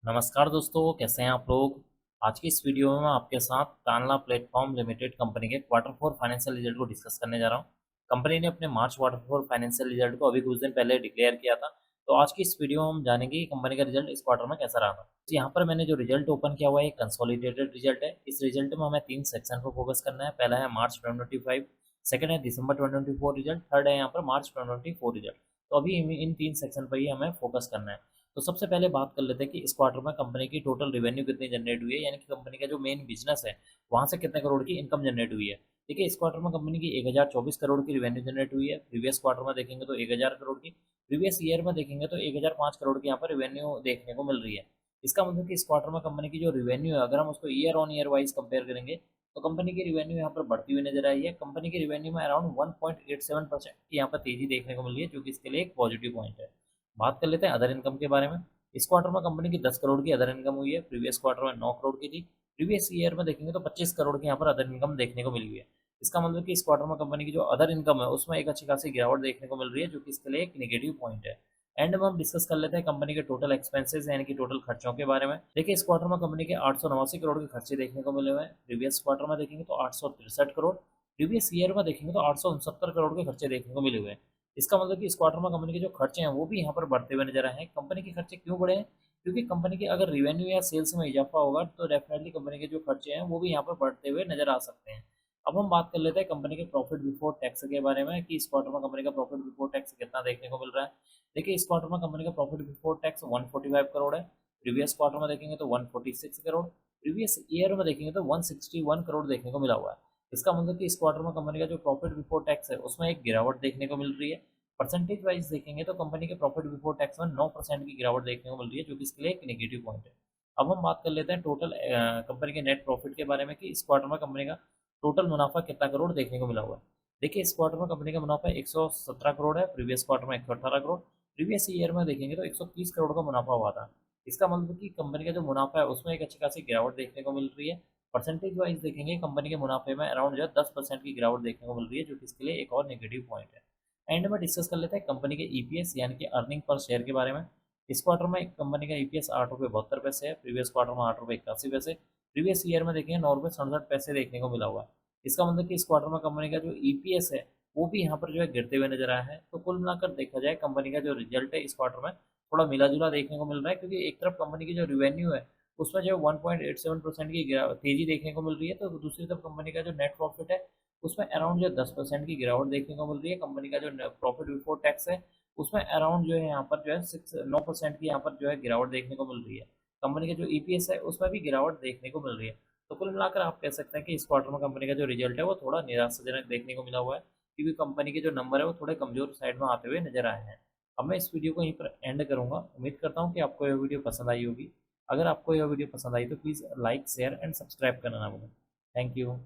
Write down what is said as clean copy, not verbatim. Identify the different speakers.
Speaker 1: नमस्कार दोस्तों, कैसे हैं आप लोग। आज की इस वीडियो में मैं आपके साथ तानला प्लेटफॉर्म लिमिटेड कंपनी के क्वार्टर फोर फाइनेंशियल रिजल्ट को डिस्कस करने जा रहा हूं। कंपनी ने अपने मार्च क्वार्टर फोर फाइनेंशियल रिजल्ट को अभी कुछ दिन पहले डिक्लेयर किया था। तो आज की इस वीडियो में हम जानेंगे कि कंपनी का रिजल्ट इस क्वार्टर में कैसा रहा था। तो यहाँ पर मैंने जो रिजल्ट ओपन किया हुआ है कंसोलिडेटेड रिजल्ट है। इस रिजल्ट में हमें 3 सेक्शन पर फोकस करना है। पहला है मार्च 2025, सेकंड है दिसंबर 2024 रिजल्ट, थर्ड है यहाँ पर मार्च 2024 रिजल्ट। तो अभी इन 3 सेक्शन पर ही हमें फोकस करना है। तो सबसे पहले बात कर लेते हैं कि इस क्वार्टर में कंपनी की टोटल रेवेन्यू कितनी जनरेट हुई है, यानी कि कंपनी का जो मेन बिजनेस है वहां से कितने करोड़ की इनकम जनरेट हुई है। देखिए, इस क्वार्टर में कंपनी की 1024 करोड़ की रेवेन्यू जनरेट हुई है। प्रीवियस क्वार्टर में देखेंगे तो 1000 करोड़ की, प्रीवियस ईयर में देखेंगे तो 1005 करोड़ की यहाँ पर रेवेन्यू देखने को मिल रही है। इसका मतलब कि इस क्वार्टर में कंपनी की जो रेवेन्यू है, अगर हम उसको year on year wise compare करेंगे तो कंपनी की रेवेन्यू यहाँ पर बढ़ती हुई नजर आई है। कंपनी की रेवेन्यू में अराउंड 1.87% की यहाँ पर तेजी देखने को मिल रही है, जो कि इसके लिए एक पॉजिटिव पॉइंट है। बात कर लेते हैं अदर इनकम के बारे में। इस क्वार्टर में कंपनी की 10 करोड़ की अदर इनकम हुई है। प्रीवियस क्वार्टर में 9 करोड़ की थी। प्रीवियस ईयर में देखेंगे तो 25 करोड़ की यहाँ पर अदर इनकम देखने को मिली हुई है। इसका मतलब कि इस क्वार्टर में कंपनी की जो अदर इनकम है उसमें एक अच्छी खासी गिरावट देखने को मिल रही है, जो कि इसके लिए एक नेगेटिव पॉइंट है। एंड में हम डिस्कस कर लेते हैं कंपनी के टोटल एक्सपेंसेस यानी कि टोटल खर्चों के बारे में। देखिए, इस क्वार्टर में कंपनी के 889 करोड़ के खर्चे देखने को मिले हुए हैं। प्रीवियस क्वार्टर में देखेंगे तो 863 करोड़, प्रीवियस ईयर में देखेंगे तो 869 करोड़ के खर्चे देखने को मिले हुए हैं। इसका मतलब कि इस क्वार्टर में कंपनी के जो खर्चे हैं वो भी यहाँ पर बढ़ते हुए नजर आए हैं। कंपनी के खर्चे क्यों बढ़े हैं? क्योंकि कंपनी के अगर रिवेन्यू या सेल्स में इजाफा होगा तो डेफिनेटली कंपनी के जो खर्चे हैं वो भी यहाँ पर बढ़ते हुए नजर आ सकते हैं। अब हम बात कर लेते हैं कंपनी के प्रॉफिट बिफोर टैक्स के बारे में कि इस क्वार्टर में कंपनी का प्रॉफिट बिफोर टैक्स कितना देखने को मिल रहा है। देखिए, इस क्वार्टर में कंपनी का प्रॉफिट बिफोर टैक्स 145 करोड़ है। प्रीवियस क्वार्टर में देखेंगे तो 146 करोड़, प्रीवियस ईयर में देखेंगे तो 161 करोड़ देखने को मिला हुआ है। इसका मतलब कि इस क्वार्टर में कंपनी का जो प्रॉफिट बिफोर टैक्स है उसमें एक गिरावट देखने को मिल रही है। परसेंटेज वाइज देखेंगे तो कंपनी के प्रॉफिट बिफोर टैक्स में 9% की गिरावट देखने को मिल रही है, जो कि इसके लिए एक नेगेटिव पॉइंट है। अब हम बात कर लेते हैं टोटल कंपनी के नेट प्रॉफिट के बारे में कि इस क्वार्टर में कंपनी का टोटल मुनाफा कितना करोड़ देखने को मिला हुआ है। देखिए, इस क्वार्टर में कंपनी का मुनाफा 117 करोड़ है। प्रीवियस क्वार्टर में 118 करोड़, प्रीवियस ईयर में देखेंगे तो 130 करोड़ का मुनाफा हुआ था। इसका मतलब कि कंपनी का जो मुनाफा है उसमें एक अच्छी खासी गिरावट देखने को मिल रही है। परसेंटेज वाइज देखेंगे कंपनी के मुनाफे में अराउंड जो है 10% की गिरावट देखने को मिल रही है, जो कि इसके लिए एक और नेगेटिव पॉइंट है। एंड में डिस्कस कर लेते हैं कंपनी के ईपीएस यानी कि अर्निंग पर शेयर के बारे में। इस क्वार्टर में कंपनी का ईपीएस 8 रुपये 72 पैसे है। प्रीवियस क्वार्टर में 8 रुपये 81 पैसे, प्रीवियस ईयर में देखेंगे 9 रुपये 67 पैसे देखने को मिला हुआ है। इसका मतलब कि इस क्वार्टर में कंपनी का जो ईपीएस है वो भी यहाँ पर जो है गिरते हुए नजर आया है। तो कुल मिलाकर देखा जाए कंपनी का जो रिजल्ट है इस क्वार्टर में थोड़ा मिला जुला देखने को मिल रहा है, क्योंकि एक तरफ कंपनी की जो रिवेन्यू है उसमें जो 1.87% की तेजी देखने को मिल रही है, तो दूसरी तरफ कंपनी का जो नेट प्रॉफिट है उसमें अराउंड जो 10% की गिरावट देखने को मिल रही है। कंपनी का जो प्रॉफिट बिफोर टैक्स है उसमें अराउंड जो है यहाँ पर जो है 9% की यहाँ पर जो है गिरावट देखने को मिल रही है। कंपनी का जो ईपीएस है उसमें भी गिरावट देखने को मिल रही है। तो कुल मिलाकर आप कह सकते हैं कि इस क्वार्टर में कंपनी का जो रिजल्ट है वो थोड़ा निराशाजनक देखने को मिला हुआ है, क्योंकि कंपनी के जो नंबर है वो थोड़े कमजोर साइड में आते हुए नजर आए हैं। अब मैं इस वीडियो को यहीं पर एंड करूंगा। उम्मीद करता हूँ कि आपको यह वीडियो पसंद आई होगी। अगर आपको यह वीडियो पसंद आई तो please like share and subscribe करना ना भूलें। Thank you.